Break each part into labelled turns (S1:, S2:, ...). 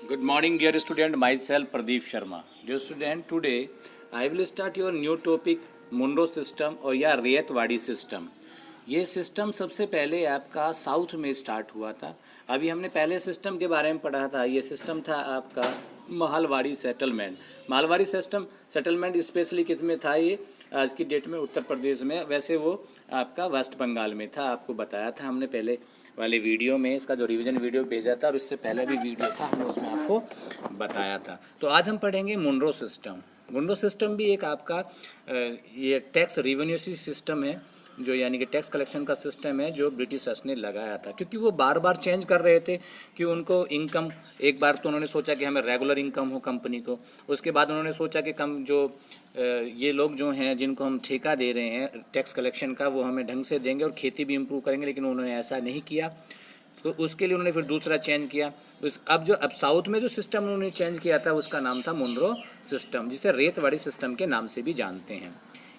S1: Good morning, dear student. Myself Pradeep Sharma. Dear student, today I will start your new topic Munro system और या ryotwari system. ये system सबसे पहले आपका south में स्टार्ट हुआ था। अभी हमने पहले सिस्टम के बारे में पढ़ा था। ये सिस्टम था आपका Mahalwari settlement. Mahalwari system settlement specially किस में था? ये आज की डेट में उत्तर प्रदेश में, वैसे वो आपका वेस्ट बंगाल में था। आपको बताया था हमने पहले वाले वीडियो में, इसका जो रिवीजन वीडियो भेजा था और इससे पहले भी वीडियो था, हमने उसमें आपको बताया था। तो आज हम पढ़ेंगे मुनरो सिस्टम। मुनरो सिस्टम भी एक आपका ये टैक्स रिवेन्यू सिस्टम है, जो यानी कि टैक्स कलेक्शन का सिस्टम है, जो ब्रिटिशर्स ने लगाया था, क्योंकि वो बार बार चेंज कर रहे थे कि उनको इनकम, एक बार तो उन्होंने सोचा कि हमें रेगुलर इनकम हो कंपनी को, उसके बाद उन्होंने सोचा कि कम जो ये लोग जो हैं जिनको हम ठेका दे रहे हैं टैक्स कलेक्शन का, वो हमें ढंग से देंगे और खेती भी इम्प्रूव करेंगे, लेकिन उन्होंने ऐसा नहीं किया। तो उसके लिए उन्होंने फिर दूसरा चेंज किया। अब साउथ में जो सिस्टम उन्होंने चेंज किया था उसका नाम था मुनरो सिस्टम, जिसे रेतवाड़ी सिस्टम के नाम से भी जानते हैं।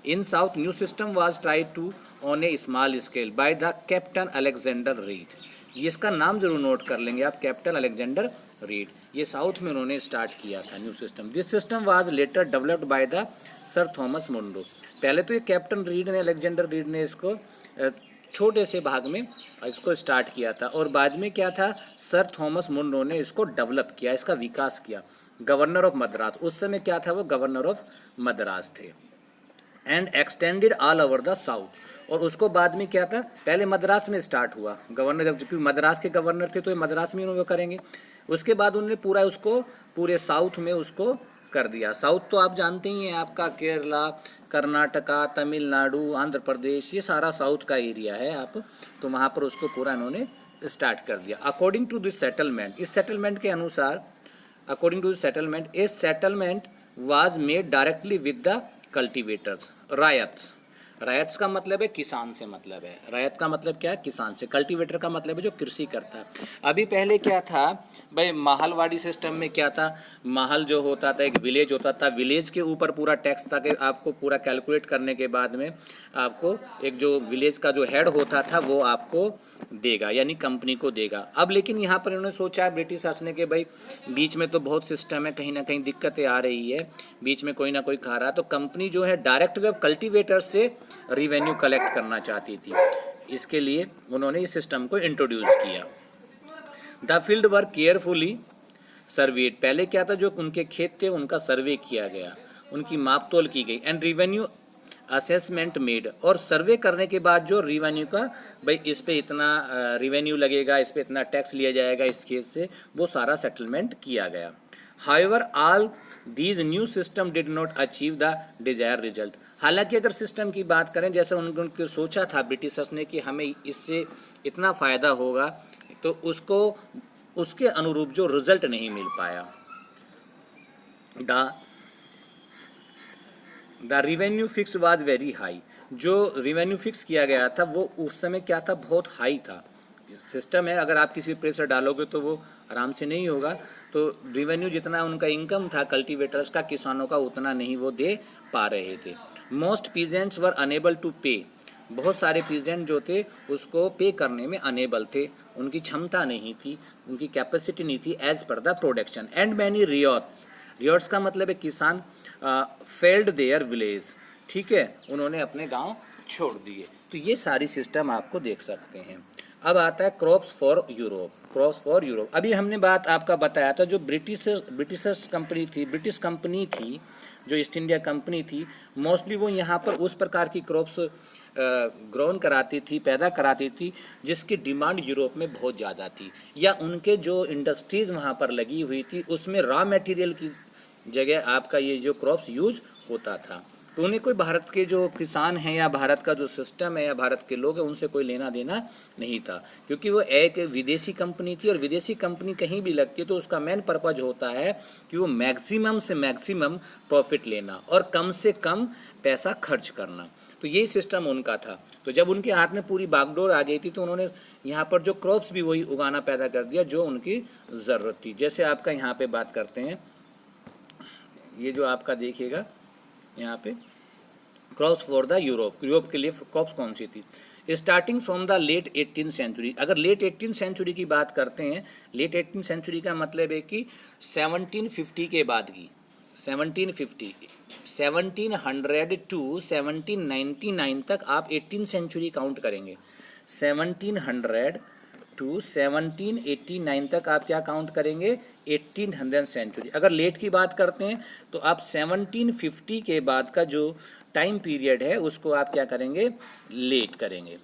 S1: In south new system was tried to on a small scale by the captain Alexander Read. ये इसका नाम जरूर नोट कर लेंगे आप, कैप्टन अलेक्जेंडर रीड। ये साउथ में उन्होंने स्टार्ट किया था new system. This system was later developed by the sir Thomas Munro. पहले तो ये कैप्टन रीड ने, अलेक्जेंडर रीड ने इसको छोटे से भाग में इसको स्टार्ट किया था, और बाद में क्या था, सर थॉमस मुनरो ने इसको डेवलप किया, इसका विकास किया। गवर्नर ऑफ मद्रास, उस समय क्या था, वो गवर्नर ऑफ मद्रास थे। And extended all over the south, और उसको बाद में क्या था, पहले मद्रास में स्टार्ट हुआ गवर्नर, जब क्योंकि मद्रास के गवर्नर थे तो ये मद्रास में उन्होंने करेंगे। उसके बाद उन्होंने पूरा उसको पूरे साउथ में उसको कर दिया। साउथ तो आप जानते ही हैं, आपका केरला, कर्नाटका, तमिलनाडु, आंध्र प्रदेश, ये सारा साउथ का एरिया है आप, तो वहाँ पर उसको पूरा इन्होंने स्टार्ट कर दिया। अकॉर्डिंग टू दिस सेटलमेंट, इस सेटलमेंट के अनुसार, according to this settlement, a settlement was made directly with the cultivators, ryots. Ryots का मतलब है किसान से मतलब है, रायत का मतलब क्या है, किसान से। कल्टीवेटर का मतलब है जो कृषि करता है। अभी पहले क्या था भाई, महलवाड़ी सिस्टम में क्या था, महल जो होता था एक विलेज होता था, विलेज के ऊपर पूरा टैक्स था कि आपको पूरा कैलकुलेट करने के बाद में आपको एक जो विलेज का जो हेड होता था वो आपको देगा, यानी कंपनी को देगा। अब लेकिन यहाँ पर उन्होंने सोचा ब्रिटिशर्स ने कि भाई बीच में तो बहुत सिस्टम है, कहीं ना कहीं दिक्कतें आ रही है, बीच में कोई ना कोई खा रहा है, तो कंपनी जो है डायरेक्ट वेब कल्टीवेटर से रिवेन्यू कलेक्ट करना चाहती थी। इसके लिए उन्होंने इस सिस्टम को इंट्रोड्यूस किया। The field were carefully served, पहले क्या था, जो उनके खेत थे उनका सर्वे किया गया, उनकी मापतोल की गई। एंड रिवेन्यू असेसमेंट मेड, और सर्वे करने के बाद जो रिवेन्यू का, भाई इस पे इतना रिवेन्यू लगेगा, इस पे इतना टैक्स लिया जाएगा इस खेत से, वो सारा सेटलमेंट किया गया। However all these new system did not achieve the desire result. हालांकि अगर सिस्टम की बात करें, जैसे उनको सोचा था ब्रिटिशर्स ने कि हमें इससे इतना फ़ायदा होगा, तो उसको उसके अनुरूप जो रिजल्ट नहीं मिल पाया। The revenue fix was very high, जो रिवेन्यू फिक्स किया गया था वो उस समय क्या था, बहुत हाई था। सिस्टम है, अगर आप किसी प्रेशर डालोगे तो वो आराम से नहीं होगा। तो रिवेन्यू जितना उनका इनकम था कल्टीवेटर्स का, किसानों का, उतना नहीं वो दे पा रहे थे। Most peasants were unable to pay, बहुत सारे पीजेंट जो थे उसको पे करने में अनेबल थे, उनकी क्षमता नहीं थी, उनकी कैपेसिटी नहीं थी as per the production. And many ryots, ryots का मतलब है किसान, फेल्ड देयर विलेज, ठीक है, उन्होंने अपने गांव छोड़ दिए। तो ये सारी सिस्टम आपको देख सकते हैं। अब आता है crops for Europe, crops for Europe. अभी हमने बात आपका बताया था, जो ब्रिटिश कंपनी थी, ब्रिटिश कंपनी थी, जो ईस्ट इंडिया कंपनी थी, मोस्टली वो यहाँ पर उस प्रकार की क्रॉप्स ग्रोन कराती थी, पैदा कराती थी, जिसकी डिमांड यूरोप में बहुत ज़्यादा थी, या उनके जो इंडस्ट्रीज़ वहाँ पर लगी हुई थी उसमें रॉ मटेरियल की जगह आपका ये जो क्रॉप्स यूज होता था। तो उन्हें कोई भारत के जो किसान हैं या भारत का जो सिस्टम है या भारत के लोग हैं उनसे कोई लेना देना नहीं था, क्योंकि वो एक विदेशी कंपनी थी, और विदेशी कंपनी कहीं भी लगती है तो उसका मेन पर्पज होता है कि वो मैक्सिमम से मैक्सिमम प्रॉफिट लेना और कम से कम पैसा खर्च करना। तो यही सिस्टम उनका था। तो जब उनके हाथ में पूरी बागडोर आ गई थी तो उन्होंने यहाँ पर जो क्रॉप्स भी वही उगाना पैदा कर दिया जो उनकी ज़रूरत थी। जैसे आपका यहाँ पे बात करते हैं, ये जो आपका देखिएगा यहाँ पे क्रॉप्स फॉर द यूरोप के लिए क्रॉप्स कौन सी थी? Starting from the late 18th century. अगर लेट 18th सेंचुरी की बात करते हैं, लेट 18th सेंचुरी का मतलब है कि 1750 के बाद की, 1750 1700 टू 1799 तक आप 18th सेंचुरी काउंट करेंगे। 1700 टू 1789 तक आप क्या काउंट करेंगे? 1800 सेंचुरी। अगर लेट की बात करते हैं तो आप 1750 के बाद का जो टाइम पीरियड है उसको आप क्या करेंगे? लेट करेंगे।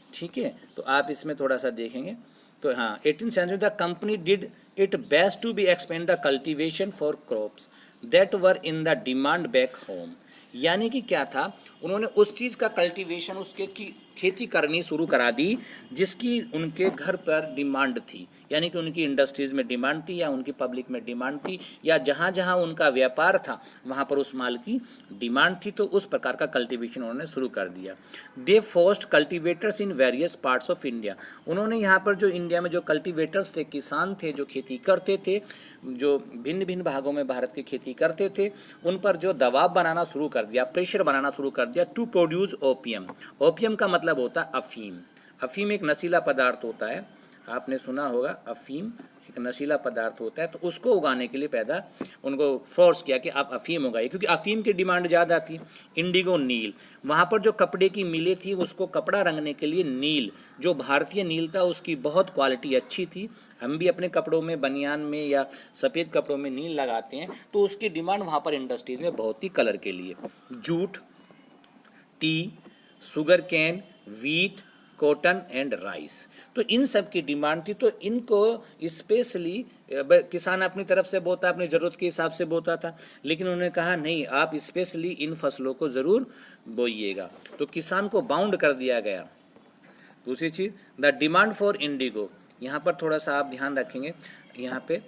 S1: ठीक है, तो आप इसमें थोड़ा सा देखेंगे तो हाँ, 18th century the company did it best to be expand the cultivation for crops that were in the demand back home. यानी कि क्या था, उन्होंने उस चीज़ का कल्टीवेशन, उसके की खेती करनी शुरू करा दी जिसकी उनके घर पर डिमांड थी। यानी कि उनकी इंडस्ट्रीज़ में डिमांड थी या उनकी पब्लिक में डिमांड थी या जहाँ जहाँ उनका व्यापार था वहाँ पर उस माल की डिमांड थी, तो उस प्रकार का कल्टीवेशन उन्होंने शुरू कर दिया। दे forced cultivators in various parts of India. उन्होंने यहाँ पर जो इंडिया में जो कल्टीवेटर्स थे, किसान थे जो खेती करते थे, जो भिन्न भिन्न भागों में भारत की खेती करते थे, उन पर जो दबाव बनाना शुरू कर दिया, प्रेशर बनाना शुरू कर दिया टू प्रोड्यूस ओपियम। ओपियम का मतलब होता है अफीम। अफीम एक नशीला पदार्थ होता है, आपने सुना होगा, अफीम एक नशीला पदार्थ होता है। तो उसको उगाने के लिए पैदा उनको फोर्स किया कि आप अफीम उगाइए, क्योंकि अफीम की डिमांड ज़्यादा थी। इंडिगो नील, वहाँ पर जो कपड़े की मिलें थी उसको कपड़ा रंगने के लिए नील, जो भारतीय नील था उसकी बहुत क्वालिटी अच्छी थी। हम भी अपने कपड़ों में, बनियान में या सफ़ेद कपड़ों में नील लगाते हैं, तो उसकी डिमांड वहाँ पर इंडस्ट्रीज में बहुत थी कलर के लिए। Jute, T, sugar cane, wheat, cotton and rice, तो इन सब की डिमांड थी। तो इनको स्पेशली किसान अपनी तरफ से बोता, अपनी ज़रूरत के हिसाब से बोता था, लेकिन उन्होंने कहा नहीं, आप स्पेशली इन फसलों को ज़रूर बोइएगा। तो किसान को बाउंड कर दिया गया। दूसरी चीज़, द डिमांड फॉर इंडिगो, यहाँ पर थोड़ा सा आप ध्यान रखेंगे, यहाँ पे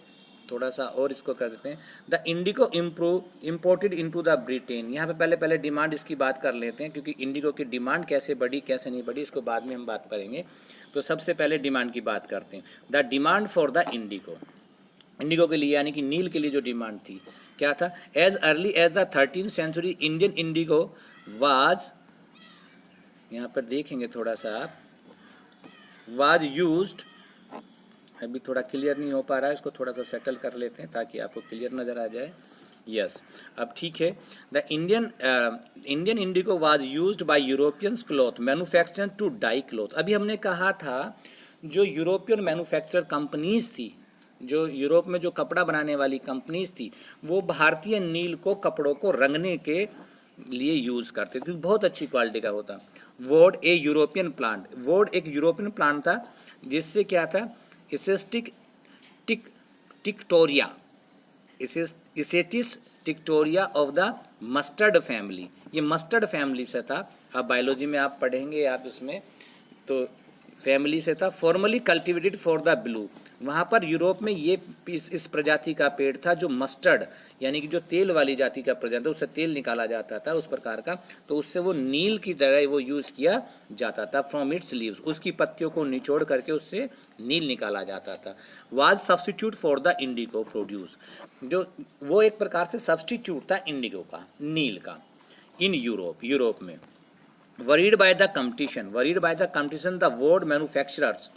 S1: थोड़ा सा और इसको कर देते हैं। The Indigo imported into the Britain. यहाँ पे पहले डिमांड इसकी बात कर लेते हैं, क्योंकि इंडिगो की डिमांड कैसे बढ़ी कैसे नहीं बढ़ी इसको बाद में हम बात करेंगे। तो सबसे पहले डिमांड की बात करते हैं। The demand for the Indigo, Indigo के लिए यानी कि नील के लिए जो डिमांड थी क्या था? As early as the 13th century Indian indigo was, यहाँ पर देखेंगे थोड़ा सा आप, वाज यूज्ड, अभी थोड़ा क्लियर नहीं हो पा रहा है, इसको थोड़ा सा सेटल कर लेते हैं ताकि आपको क्लियर नज़र आ जाए। यस, अब ठीक है। The Indian indigo was used by Europeans cloth manufacture to dye cloth. अभी हमने कहा था जो यूरोपियन मैन्युफैक्चर कंपनीज थी, जो यूरोप में जो कपड़ा बनाने वाली कंपनीज थी, वो भारतीय नील को कपड़ों को रंगने के लिए यूज़ करते थे, बहुत अच्छी क्वालिटी का होता। वोड ए यूरोपियन प्लांट, वोड एक यूरोपियन प्लांट था जिससे क्या था, इसेस्टिक टिक्टोरिया, इसेटिस टिक्टोरिया ऑफ द मस्टर्ड फैमिली, ये मस्टर्ड फैमिली से था। अब बायोलॉजी में आप पढ़ेंगे, आप उसमें तो फैमिली से था। Formally cultivated for the blue, वहाँ पर यूरोप में ये इस प्रजाति का पेड़ था जो मस्टर्ड यानी कि जो तेल वाली जाति का प्रजाति था, उससे तेल निकाला जाता था उस प्रकार का, तो उससे वो नील की तरह वो यूज़ किया जाता था। फ्रॉम इट्स लीव्स, उसकी पत्तियों को निचोड़ करके उससे नील निकाला जाता था। Was substitute for the indigo produce, जो वो एक प्रकार से सब्स्टिट्यूट था इंडिगो का, नील का, इन यूरोप में। Worried by the competition the would manufacturers,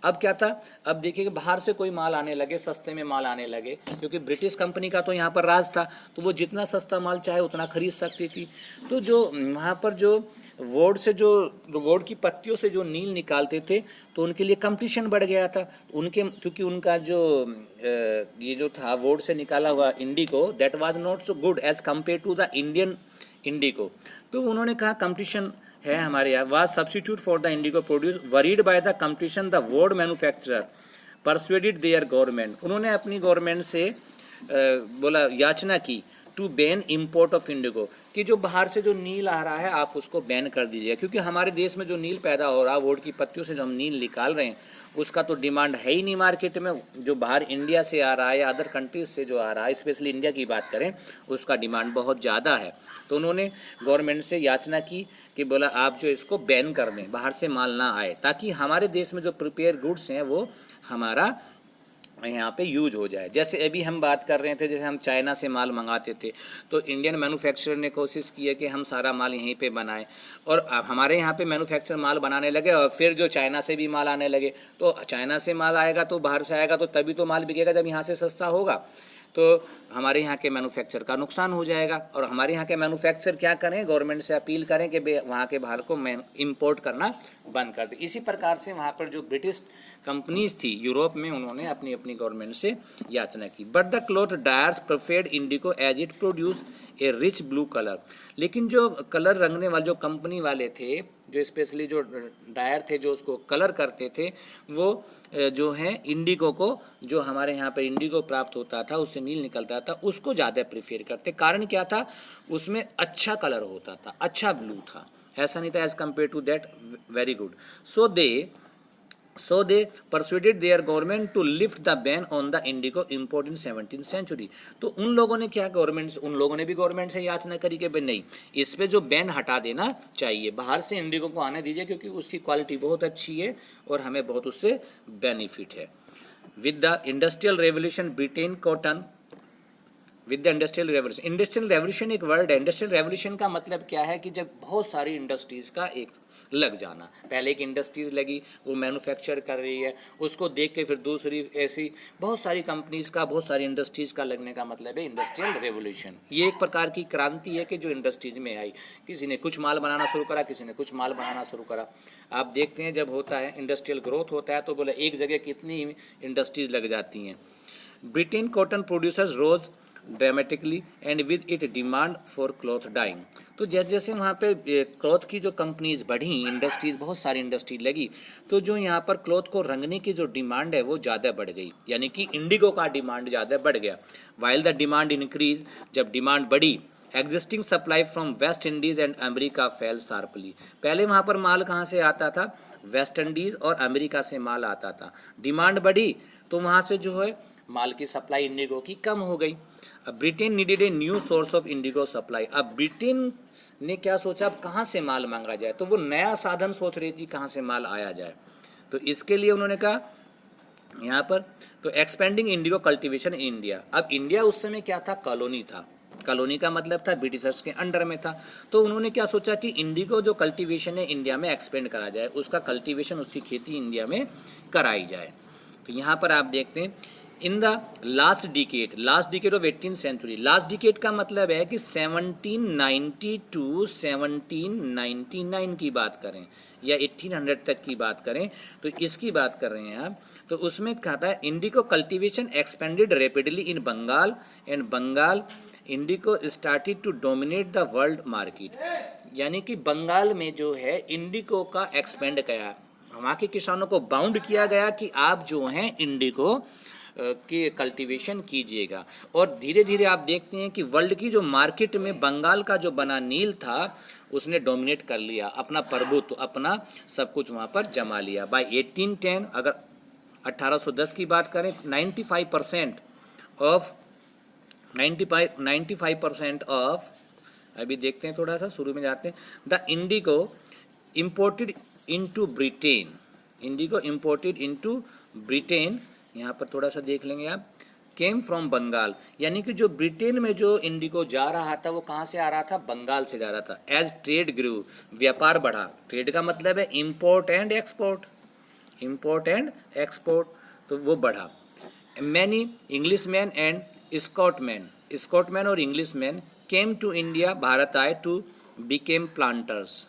S1: अब क्या था, अब देखिए कि बाहर से कोई माल आने लगे, सस्ते में माल आने लगे, क्योंकि ब्रिटिश कंपनी का तो यहाँ पर राज था, तो वो जितना सस्ता माल चाहे उतना खरीद सकती थी। तो जो वहाँ पर जो वुड से जो वुड की पत्तियों से जो नील निकालते थे, तो उनके लिए कंपटीशन बढ़ गया था उनके, क्योंकि उनका जो ये जो था वुड से निकाला हुआ indigo, that was not so good as compare to the Indian indigo. तो उन्होंने कहा कंपटीशन है हमारे यहाँ। Was substitute for the indigo produce, worried by the competition the wood manufacturer persuaded their government, उन्होंने अपनी गवर्नमेंट से बोला, याचना की, to ban import of indigo, कि जो बाहर से जो नील आ रहा है आप उसको बैन कर दीजिए, क्योंकि हमारे देश में जो नील पैदा हो रहा है, वुड की पत्तियों से जो हम नील निकाल रहे हैं, उसका तो डिमांड है ही नहीं मार्केट में। जो बाहर इंडिया से आ रहा है या अदर कंट्रीज से जो आ रहा है, स्पेशली इंडिया की बात करें, उसका डिमांड बहुत ज़्यादा है। तो उन्होंने गवर्नमेंट से याचना की कि बोला आप जो इसको बैन कर दें, बाहर से माल ना आए, ताकि हमारे देश में जो प्रिपेयर गुड्स हैं वो हमारा यहाँ पे यूज हो जाए। जैसे अभी हम बात कर रहे थे, जैसे हम चाइना से माल मंगाते थे तो इंडियन मैन्युफैक्चरर ने कोशिश की है कि हम सारा माल यहीं पे बनाएं, और अब हमारे यहाँ पे मैन्युफैक्चर माल बनाने लगे और फिर जो चाइना से भी माल आने लगे, तो चाइना से माल आएगा तो बाहर से आएगा तो तभी तो माल बिकेगा जब यहाँ से सस्ता होगा, तो हमारे यहाँ के मैन्युफैक्चर का नुकसान हो जाएगा। और हमारे यहाँ के मैन्युफैक्चर क्या करें, गवर्नमेंट से अपील करें कि वहाँ के बाहर को इंपोर्ट करना बंद कर दे। इसी प्रकार से वहाँ पर जो ब्रिटिश कंपनीज थी यूरोप में, उन्होंने अपनी अपनी गवर्नमेंट से याचना की। But the cloth dyers preferred indigo as it produce a rich blue colour. लेकिन जो कलर रंगने वाले जो कंपनी वाले थे, जो स्पेशली जो डायर थे जो उसको कलर करते थे, वो जो है इंडिगो को, जो हमारे यहाँ पर इंडिगो प्राप्त होता था, उससे नील निकलता था, उसको ज़्यादा प्रेफर करते। कारण क्या था, उसमें अच्छा कलर होता था, अच्छा ब्लू था, ऐसा नहीं था as compare to that very good. So they persuaded their government to lift the ban on the indigo import in 17th century। तो उन लोगों ने क्या, उन लोगों ने भी गवर्नमेंट से याचना करी कि भाई नहीं, इस पे जो बैन हटा देना चाहिए, बाहर से इंडिगो को आने दीजिए क्योंकि उसकी क्वालिटी बहुत अच्छी है और हमें बहुत उससे बेनिफिट है। With the industrial revolution Britain cotton, with the industrial revolution एक वर्ड है। इंडस्ट्रियल रेवोल्यूशन का मतलब क्या है कि जब बहुत सारी इंडस्ट्रीज़ का एक लग जाना, पहले एक इंडस्ट्रीज़ लगी, वो मैन्युफैक्चर कर रही है, उसको देख के फिर दूसरी, ऐसी बहुत सारी कंपनीज़ का, बहुत सारी इंडस्ट्रीज़ का लगने का मतलब है इंडस्ट्रियल रेवोल्यूशन। ये एक प्रकार की क्रांति है कि जो इंडस्ट्रीज़ में आई, किसी ने कुछ माल बनाना शुरू करा, किसी ने कुछ माल बनाना शुरू करा। आप देखते हैं जब होता है इंडस्ट्रियल ग्रोथ होता है तो बोले एक जगह कितनी इंडस्ट्रीज़ लग जाती हैं। Britain cotton producers rose dramatically and with it demand for cloth dyeing. तो जैसे जैसे वहाँ पे क्लॉथ की जो कंपनीज बढ़ी, इंडस्ट्रीज़, बहुत सारी इंडस्ट्री लगी, तो जो यहाँ पर क्लॉथ को रंगने की जो डिमांड है वो ज़्यादा बढ़ गई, यानी कि इंडिगो का डिमांड ज़्यादा बढ़ गया। वाइल द डिमांड इंक्रीज, जब डिमांड बढ़ी, existing supply from West Indies and America fail sharply. पहले वहाँ पर माल कहाँ से आता था, वेस्ट इंडीज़ और अमेरिका से माल आता था। डिमांड बढ़ी तो वहाँ से जो है माल की सप्लाई इंडिगो की कम हो गई। अब Britain needed a new source of Indigo supply. अब ब्रिटेन ने क्या सोचा, अब कहाँ से माल मांगा जाए, तो वो नया साधन सोच रही थी कहाँ से माल आया जाए। तो इसके लिए उन्होंने कहा यहाँ पर, तो expanding Indigo cultivation in India. अब इंडिया उस समय क्या था, कॉलोनी था, कॉलोनी का मतलब था ब्रिटिशर्स के अंडर में था। तो उन्होंने क्या सोचा कि इंडिगो जो कल्टीवेशन है इंडिया में एक्सपेंड करा जाए, उसका कल्टीवेशन, उसकी खेती इंडिया में कराई जाए। तो यहाँ पर आप देखते हैं in the last decade of 18th century. Last decade का मतलब है कि 1790 टू 1799 की बात करें या 1800 तक की बात करें, तो इसकी बात कर रहे हैं आप। तो उसमें कहा था indigo cultivation expanded rapidly in Bengal and Bengal indigo started to dominate the world market. यानी कि बंगाल में जो है इंडिगो का एक्सपेंड किया, वहाँ के किसानों को बाउंड किया गया कि आप जो हैं इंडिगो की कल्टीवेशन कीजिएगा। और धीरे धीरे आप देखते हैं कि वर्ल्ड की जो मार्केट में बंगाल का जो बना नील था उसने डोमिनेट कर लिया, अपना प्रभुत्व, अपना सब कुछ वहाँ पर जमा लिया। बाय 1810, अगर 1810 की बात करें, 95% ऑफ, अभी देखते हैं थोड़ा सा शुरू में जाते हैं, the Indigo imported into Britain, Indigo imported into Britain, यहाँ पर थोड़ा सा देख लेंगे आप, केम फ्रॉम बंगाल। यानी कि जो ब्रिटेन में जो इंडिगो जा रहा था वो कहाँ से आ रहा था, बंगाल से जा रहा था। एज ट्रेड ग्रू, व्यापार बढ़ा, ट्रेड का मतलब है import and export, import and export, तो वो बढ़ा। मैनी इंग्लिशमैन एंड स्कॉटमैन और Englishman came to India, Bharat आए, टू बिकेम प्लांटर्स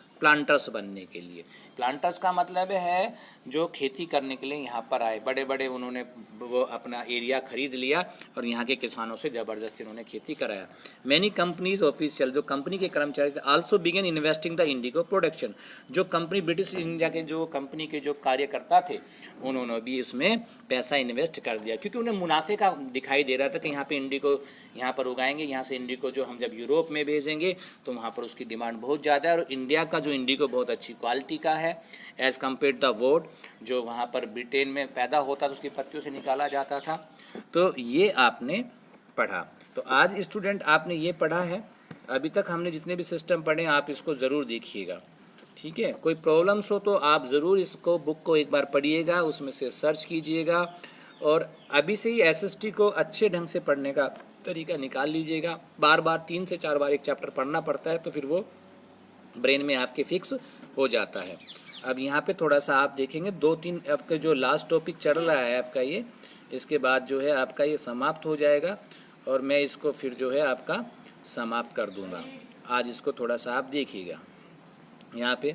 S1: बनने के लिए। प्लांटर्स का मतलब है जो खेती करने के लिए यहाँ पर आए, बड़े बड़े उन्होंने वो अपना एरिया खरीद लिया और यहाँ के किसानों से ज़बरदस्ती उन्होंने खेती कराया। मैनी कंपनीज ऑफिशियल, जो कंपनी के कर्मचारी थे, also began investing the indigo production. जो कंपनी ब्रिटिश इंडिया के जो कंपनी के जो कार्यकर्ता थे उन्होंने भी इसमें पैसा इन्वेस्ट कर दिया, क्योंकि उन्हें मुनाफे का दिखाई दे रहा था कि यहाँ पे इंडिगो यहाँ पर उगाएंगे, यहाँ से इंडिगो जो हम जब यूरोप में भेजेंगे तो वहाँ पर उसकी डिमांड बहुत ज़्यादा है, और इंडिया का जो इंडिगो बहुत अच्छी क्वालिटी का है एज़ कम्पेयर द वोड जो वहाँ पर ब्रिटेन में पैदा होता था, उसकी पत्तियों से निकाला जाता था। तो ये आपने पढ़ा। तो आज स्टूडेंट आपने ये पढ़ा है, अभी तक हमने जितने भी सिस्टम पढ़े आप इसको ज़रूर देखिएगा, ठीक है। कोई प्रॉब्लम्स हो तो आप ज़रूर इसको बुक को एक बार पढ़िएगा, उसमें से सर्च कीजिएगा, और अभी से ही एसएसटी को अच्छे ढंग से पढ़ने का तरीका निकाल लीजिएगा। बार बार 3 से 4 बार एक चैप्टर पढ़ना पड़ता है तो फिर वो ब्रेन में आपके फिक्स हो जाता है। अब यहाँ पे थोड़ा सा आप देखेंगे 2-3 आपके जो लास्ट टॉपिक चल रहा है आपका ये, इसके बाद जो है आपका ये समाप्त हो जाएगा और मैं इसको फिर जो है आपका समाप्त कर दूँगा। आज इसको थोड़ा सा आप देखिएगा। यहाँ पे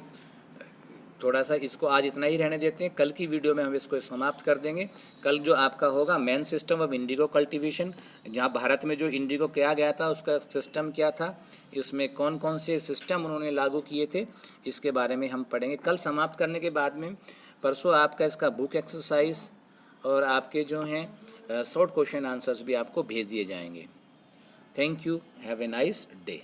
S1: थोड़ा सा इसको आज इतना ही रहने देते हैं, कल की वीडियो में हम इसको समाप्त कर देंगे। कल जो आपका होगा main system of Indigo cultivation, जहाँ भारत में जो इंडिगो किया गया था उसका सिस्टम क्या था, इसमें कौन कौन से सिस्टम उन्होंने लागू किए थे, इसके बारे में हम पढ़ेंगे कल समाप्त करने के बाद में। परसों आपका इसका बुक एक्सरसाइज और आपके जो हैं शॉर्ट क्वेश्चन आंसर्स भी आपको भेज दिए जाएंगे। Thank you, have a nice day.